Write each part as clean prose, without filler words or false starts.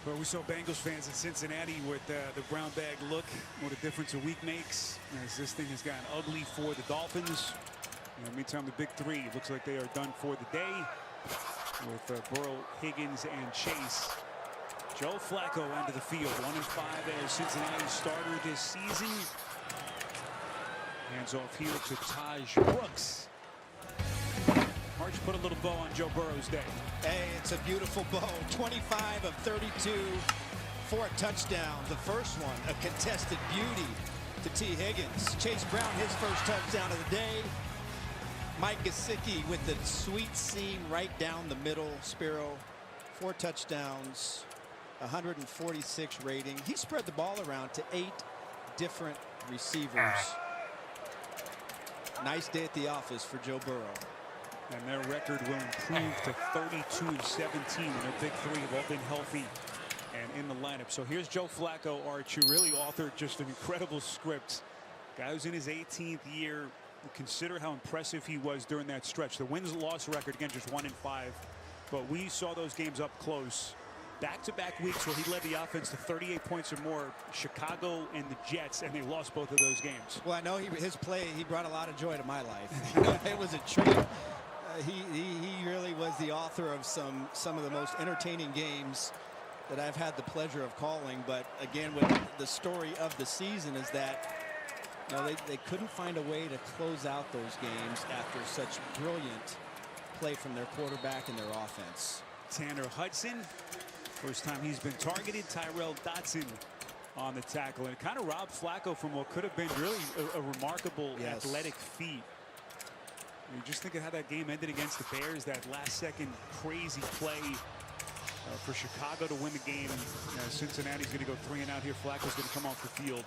Well, we saw Bengals fans in Cincinnati with the brown bag look. What a difference a week makes, as this thing has gotten ugly for the Dolphins. In the meantime, the big three looks like they are done for the day with Burrow, Higgins, and Chase. Joe Flacco onto the field, 1-5 as Cincinnati's starter this season. Hands off here to Taj Brooks. March put a little bow on Joe Burrow's day. Hey, it's a beautiful bow. 25 of 32 for a touchdown. The first one, a contested beauty to T. Higgins. Chase Brown, his first touchdown of the day. Mike Gesicki with the sweet seam right down the middle. Spiro, 4 touchdowns, 146 rating. He spread the ball around to 8 different receivers. Nice day at the office for Joe Burrow. And their record will improve to 32-17. And their big three have all been healthy and in the lineup. So here's Joe Flacco, Arch, who really authored just an incredible script. Guy who's in his 18th year. Consider how impressive he was during that stretch. The wins-loss record, again, just 1-5. But we saw those games up close. Back-to-back weeks where he led the offense to 38 points or more. Chicago and the Jets, and they lost both of those games. Well, I know his play, he brought a lot of joy to my life. It was a treat. He really was the author of some of the most entertaining games that I've had the pleasure of calling. But again, with the story of the season is that they couldn't find a way to close out those games after such brilliant play from their quarterback and their offense. Tanner Hudson, first time he's been targeted. Tyrell Dotson on the tackle, and it kind of robbed Flacco from what could have been really a remarkable athletic feat. You just think of how that game ended against the Bears, that last-second crazy play for Chicago to win the game. Cincinnati's going to go 3 and out here. Flacco's going to come off the field.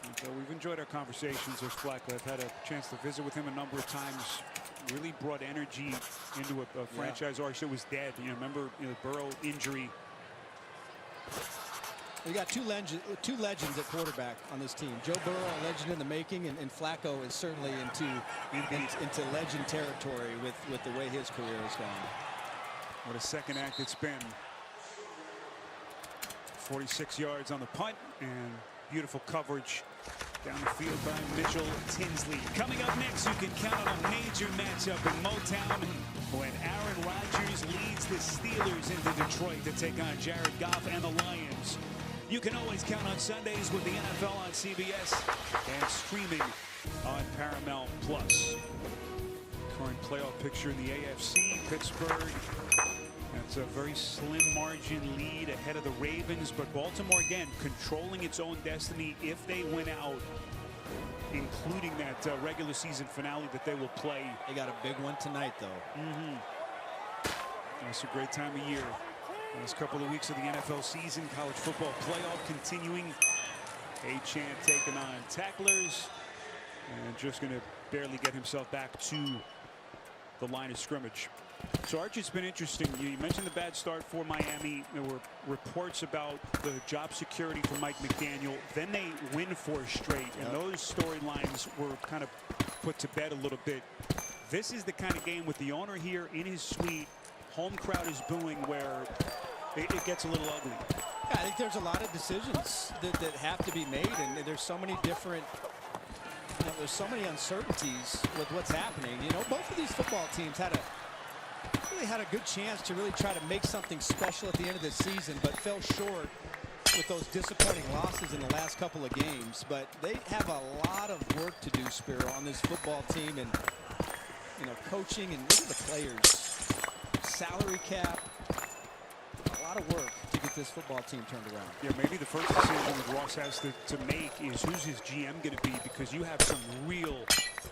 And so we've enjoyed our conversations with Flacco. I've had a chance to visit with him a number of times. Really brought energy into a franchise arch that was dead. Remember the Burrow injury. We got two legends at quarterback on this team. Joe Burrow, a legend in the making, and Flacco is certainly into legend territory with the way his career has gone. What a second act it's been. 46 yards on the punt, and beautiful coverage down the field by Mitchell Tinsley. Coming up next, you can count on a major matchup in Motown when Aaron Rodgers leads the Steelers into Detroit to take on Jared Goff and the Lions. You can always count on Sundays with the NFL on CBS and streaming on Paramount+. Current playoff picture in the AFC, Pittsburgh. That's a very slim margin lead ahead of the Ravens, but Baltimore, again, controlling its own destiny if they win out, including that regular season finale that they will play. They got a big one tonight, though. It's a great time of year. Last couple of weeks of the NFL season, college football playoff continuing. Achane taking on tacklers, and just going to barely get himself back to the line of scrimmage. So, Archie, it's been interesting. You mentioned the bad start for Miami. There were reports about the job security for Mike McDaniel. Then they win 4 straight, and those storylines were kind of put to bed a little bit. This is the kind of game with the owner here in his suite. Home crowd is booing, where it gets a little ugly. Yeah, I think there's a lot of decisions that have to be made, and there's so many different, there's so many uncertainties with what's happening. Both of these football teams really had a good chance to really try to make something special at the end of the season, but fell short with those disappointing losses in the last couple of games. But they have a lot of work to do, Spiro, on this football team, and coaching, and look at the players. Salary cap, a lot of work to get this football team turned around. Yeah, maybe the first decision that Ross has to make is who's his GM going to be, because you have some real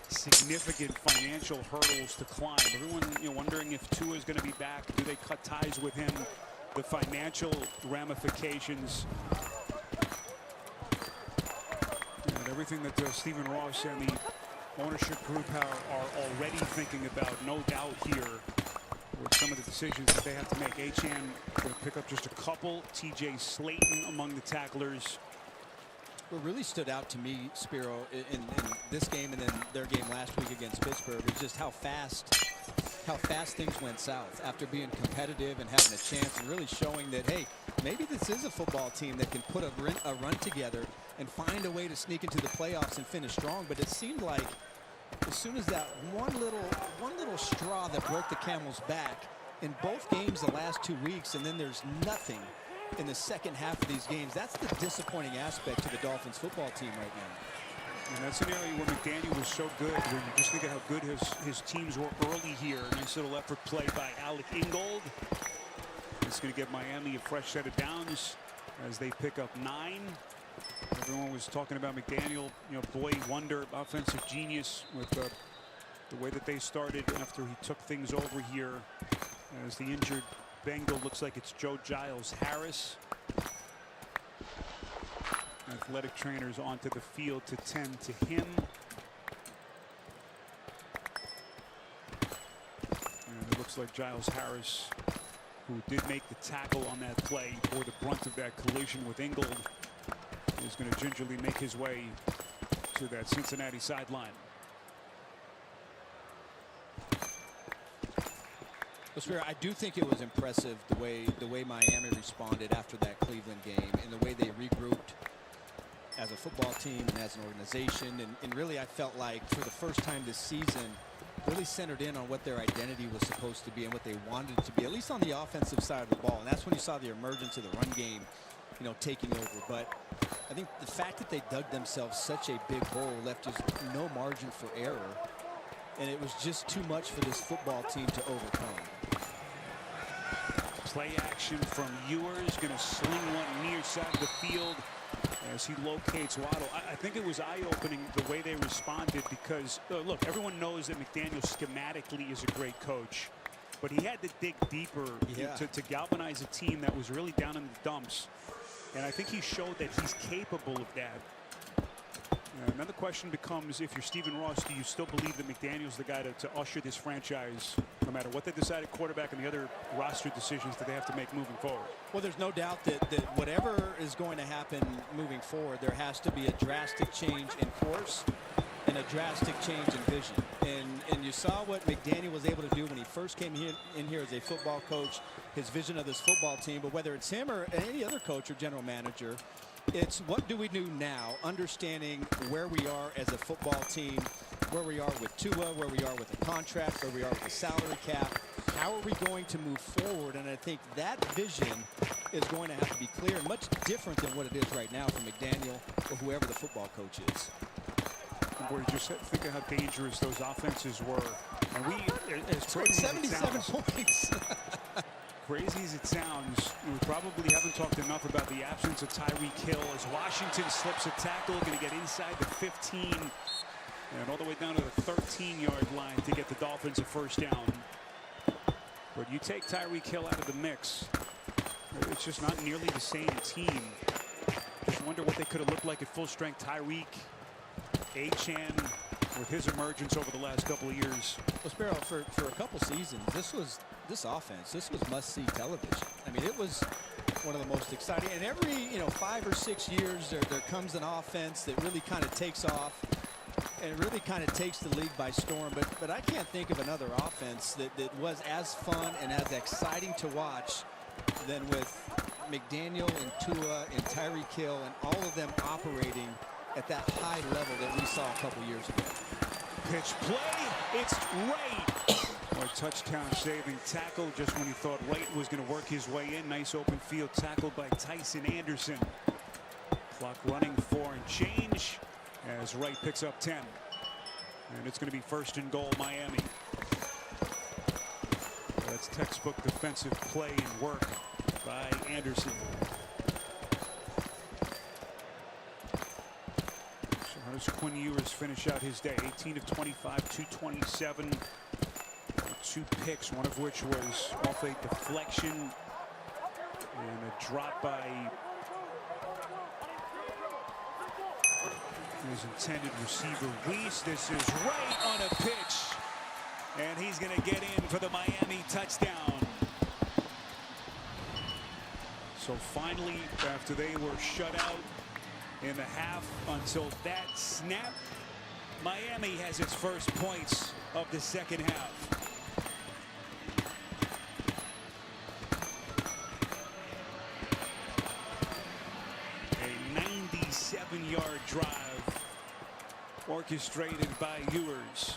significant financial hurdles to climb. Everyone wondering if Tua is going to be back. Do they cut ties with him? The financial ramifications. And everything that Stephen Ross and the ownership group are already thinking about, no doubt here, with some of the decisions that they have to make. Achane going to pick up just a couple. TJ Slayton among the tacklers. What really stood out to me, Spiro, in this game and then their game last week against Pittsburgh is just how fast how fast things went south after being competitive and having a chance and really showing that, hey, maybe this is a football team that can put a run together and find a way to sneak into the playoffs and finish strong. But it seemed like as soon as that one little straw that broke the camel's back in both games the last 2 weeks, and then there's nothing in the second half of these games. That's the disappointing aspect to the Dolphins football team right now. And that's an area where McDaniel was so good. When you just think of how good his teams were early here. Nice little effort play by Alec Ingold. It's going to give Miami a fresh set of downs as they pick up 9. Everyone was talking about McDaniel, boy wonder, offensive genius with the way that they started after he took things over here. As the injured Bengal, looks like it's Joe Giles Harris. Athletic trainers onto the field to tend to him. And it looks like Giles Harris, who did make the tackle on that play, bore the brunt of that collision with Ingold, is going to gingerly make his way to that Cincinnati sideline. I do think it was impressive the way Miami responded after that Cleveland game and the way they regrouped as a football team and as an organization. And really, I felt like for the first time this season, really centered in on what their identity was supposed to be and what they wanted it to be, at least on the offensive side of the ball. And that's when you saw the emergence of the run game, taking over. But I think the fact that they dug themselves such a big hole left just no margin for error. And it was just too much for this football team to overcome. Play action from Ewers, going to sling one near side of the field as he locates Waddle. I think it was eye-opening the way they responded because, look, everyone knows that McDaniel schematically is a great coach, but he had to dig deeper to galvanize a team that was really down in the dumps. And I think he showed that he's capable of that. Another question becomes, if you're Stephen Ross, do you still believe that McDaniel's the guy to usher this franchise, no matter what they decide at quarterback and the other roster decisions that they have to make moving forward? Well, there's no doubt that whatever is going to happen moving forward, there has to be a drastic change in course and a drastic change in vision. And you saw what McDaniel was able to do when he first came in here as a football coach, his vision of this football team. But whether it's him or any other coach or general manager, it's what do we do now, understanding where we are as a football team, where we are with Tua, where we are with the contract, where we are with the salary cap. How are we going to move forward? And I think that vision is going to have to be clear and much different than what it is right now from McDaniel or whoever the football coach is. Boy, just think of how dangerous those offenses were. And we, as crazy 77 as it sounds, points. crazy as it sounds, we probably haven't talked enough about the absence of Tyreek Hill as Washington slips a tackle, going to get inside the 15 and all the way down to the 13-yard line to get the Dolphins a first down. But you take Tyreek Hill out of the mix, it's just not nearly the same team. Just wonder what they could have looked like at full strength. Tyreek, Achane, with his emergence over the last couple of years. Well, Sparrow, for a couple seasons, this offense, this was must-see television. I mean, it was one of the most exciting. And every 5 or 6 years, there comes an offense that really kind of takes off and really kind of takes the league by storm. But I can't think of another offense that was as fun and as exciting to watch than with McDaniel and Tua and Tyreek Hill and all of them operating at that high level that we saw a couple years ago. Pitch play, it's Wright. Or touchdown saving tackle just when he thought Wright was going to work his way in. Nice open field tackle by Tyson Anderson. Clock running 4 and change as Wright picks up 10. And it's going to be first and goal, Miami. That's textbook defensive play and work by Anderson. So how does Quinn Ewers finish out his day? 18 of 25, 227. 2 picks, one of which was off a deflection and a drop by his intended receiver Weiss. This is right on a pitch, and he's going to get in for the Miami touchdown. So finally, after they were shut out in the half until that snap, Miami has its first points of the second half. 9-yard drive orchestrated by Ewers.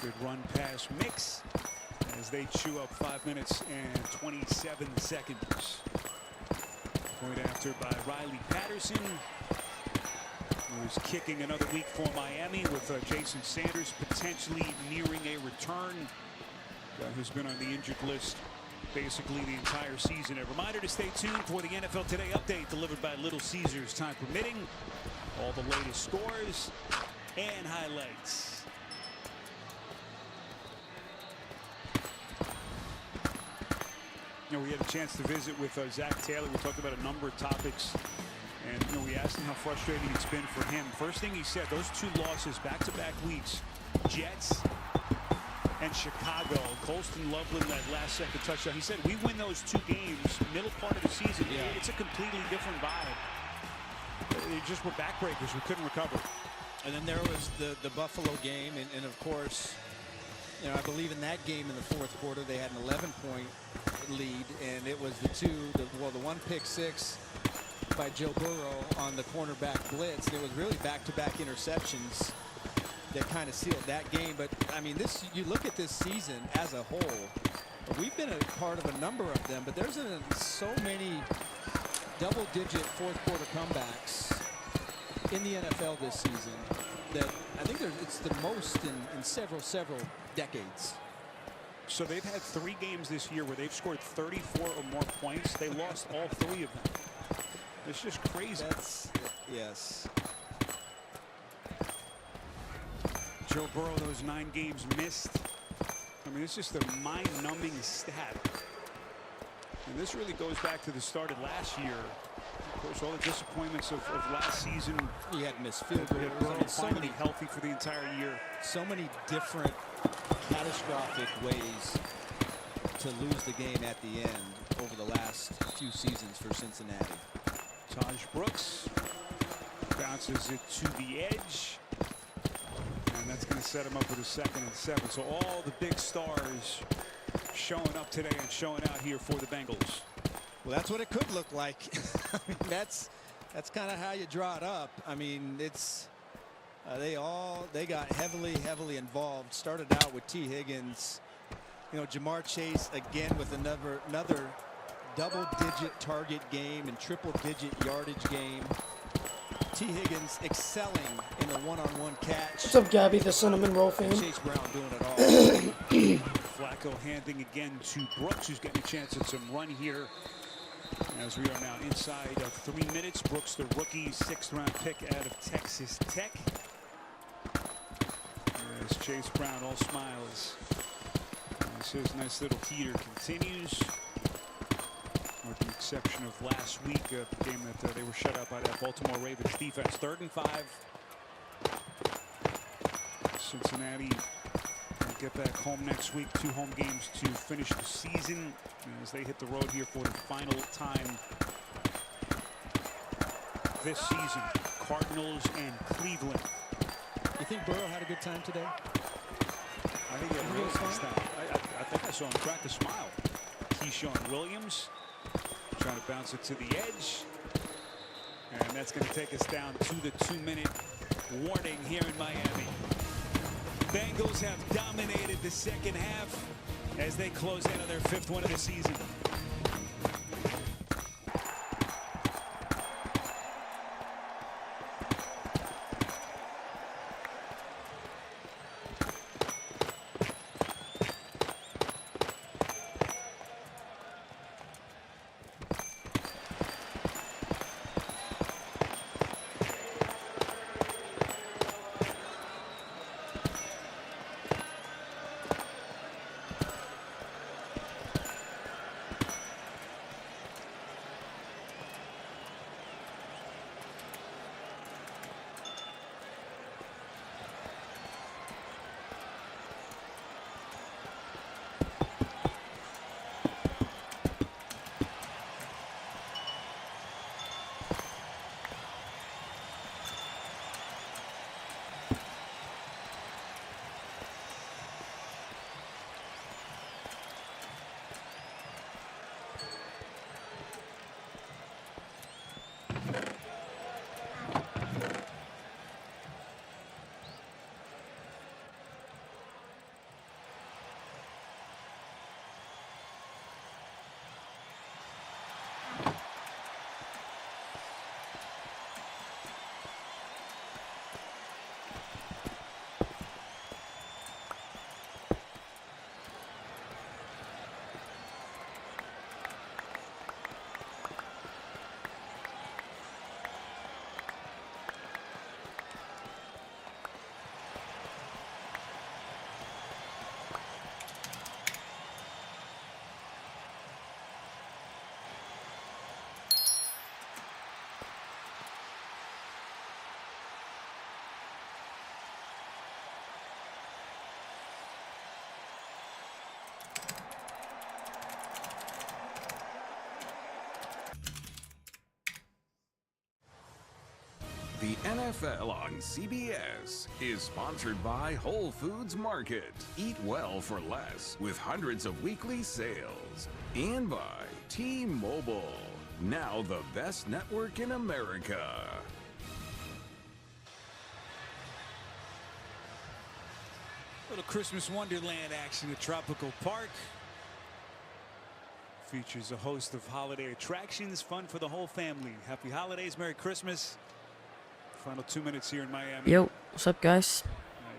Good run pass mix as they chew up 5 minutes and 27 seconds. Point after by Riley Patterson, who is kicking another week for Miami, with Jason Sanders potentially nearing a return. Guy who's been on the injured list basically the entire season. A reminder to stay tuned for the NFL Today update delivered by Little Caesars, time permitting. All the latest scores and highlights. We had a chance to visit with Zach Taylor. We talked about a number of topics, and we asked him how frustrating it's been for him. First thing he said, those 2 losses back-to-back weeks, Jets and Chicago. Colston Loveland, that last-second touchdown. He said, we win those 2 games, middle part of the season. Yeah. It's a completely different vibe. They just were backbreakers. We couldn't recover. And then there was the Buffalo game, and of course, I believe in that game in the 4th quarter, they had an 11-point lead, and it was the one pick six by Joe Burrow on the cornerback blitz. And it was really back-to-back interceptions that kind of sealed that game. But I mean, you look at this season as a whole, we've been a part of a number of them, but there's so many double-digit 4th quarter comebacks in the NFL this season that I think it's the most in several decades. So they've had 3 games this year where they've scored 34 or more points. They lost all 3 of them. It's just crazy. Yes. Joe Burrow, those 9 games missed. I mean, it's just a mind-numbing stat. And this really goes back to the start of last year. Of course, all the disappointments of last season. He had missed field goals. Burrow finally healthy for the entire year. So many different catastrophic ways to lose the game at the end over the last few seasons for Cincinnati. Taj Brooks bounces it to the edge, and that's going to set him up with a 2nd and 7. So all the big stars showing up today and showing out here for the Bengals. Well, that's what it could look like. I mean, that's kind of how you draw it up. I mean, it's they got heavily involved. Started out with T. Higgins, Jamar Chase again with another double-digit target game and triple-digit yardage game. T. Higgins excelling in the one-on-one catch. What's up, Gabby, the Cinnamon Roll fan? Chase Brown doing it all. Flacco handing again to Brooks, who's getting a chance at some run here. As we are now inside of 3 minutes, Brooks, the rookie 6th-round pick out of Texas Tech. As Chase Brown all smiles. As his nice little heater continues. With the exception of last week, the game that they were shut out by that Baltimore Ravens defense. 3rd and 5. Cincinnati will get back home next week. 2 home games to finish the season as they hit the road here for the final time this season. Cardinals and Cleveland. You think Burrow had a good time today? I think he had a really nice time. I think I saw him crack a smile. Keyshawn Williams trying to bounce it to the edge. And that's going to take us down to the 2-minute warning here in Miami. Bengals have dominated the second half as they close in on their 5th win of the season. the NFL on CBS is sponsored by Whole Foods Market. Eat well for less with hundreds of weekly sales. And by T-Mobile, now the best network in America. Little Christmas Wonderland action at Tropical Park. Features a host of holiday attractions, fun for the whole family. Happy holidays, Merry Christmas. Final 2 minutes here in Miami. Yo, what's up, guys?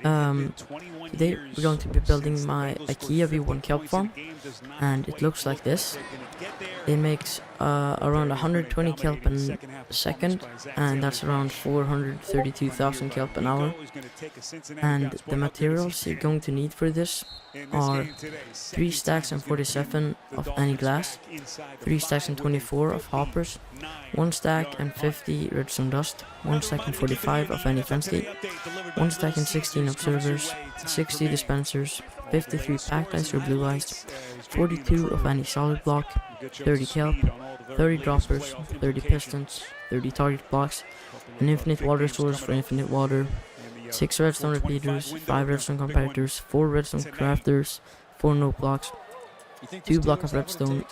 Today we're going to be building my IKEA V1 kelp farm, and it looks like this. It makes around 120 kelp a second, and that's around 432,000 kelp an hour. And the materials you're going to need for this are 3 stacks and 47 of any glass, 3 stacks and 24 of hoppers, 1 stack and 50 redstone dust, 1 stack and 45 of any fence gate, 1 stack and 16 observers, 60 dispensers, 53 packed ice or blue ice, 42 of any solid block, 30 kelp, 30 droppers, 30 pistons, 30 target blocks, an infinite water source for infinite water, 6 redstone repeaters, 5 redstone comparators, 4 redstone crafters, 4 note blocks, 2 blocks of redstone,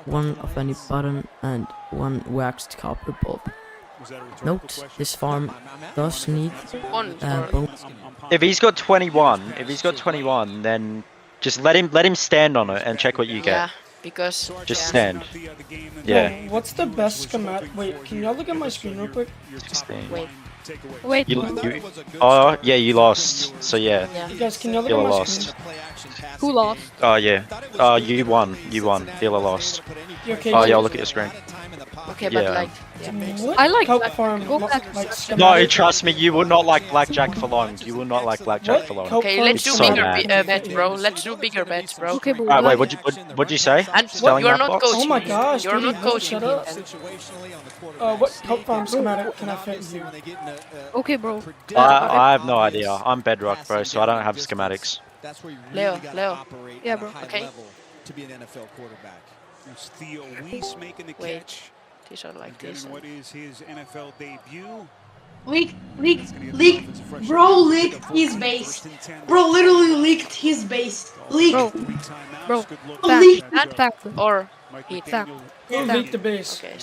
1 of any button, and 1 waxed copper bulb. Note, this farm does need bone. If he's got 21, then just let him stand on it and check what you get. Yeah, because just stand. Yeah. What's the best schematic? Wait, can y'all look at my screen real quick? 16. Wait. Oh yeah, you lost. So yeah. You guys, can y'all look Dealer at my lost. screen? Who lost? Oh yeah. You won. Dealer lost. You okay, Oh Jake? yeah, I'll look at your screen. Okay, Yeah. but like, What I like kelp black- farm? go Like back. No, schematic? trust me, you will not like Blackjack for long. You will not like Blackjack for long. Kelp okay, farm let's do It's so bigger bad. bets, bro. Let's do bigger bets, bro. Okay, but Alright, wait, what'd you say? And Spelling you're that not box? coaching. Oh my gosh, You're dude, not you coaching. shut up. What kelp farm schematic can I fit you? Okay, bro. I have no idea. I'm Bedrock, bro, so I don't have schematics. Leo. Yeah, bro. Okay. To be an NFL quarterback. It's Theo Weiss making the Wait. catch. These are like Getting this. what is his NFL debut. Leaked his base. Bro literally leaked his base. Leaked. Bro. Fact or he Fact. Who leaked the base? Okay.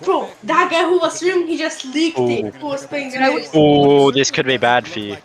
Bro, that guy who was streaming, he just leaked it. Ooh. Who was playing the base. Oh, this could be bad for you.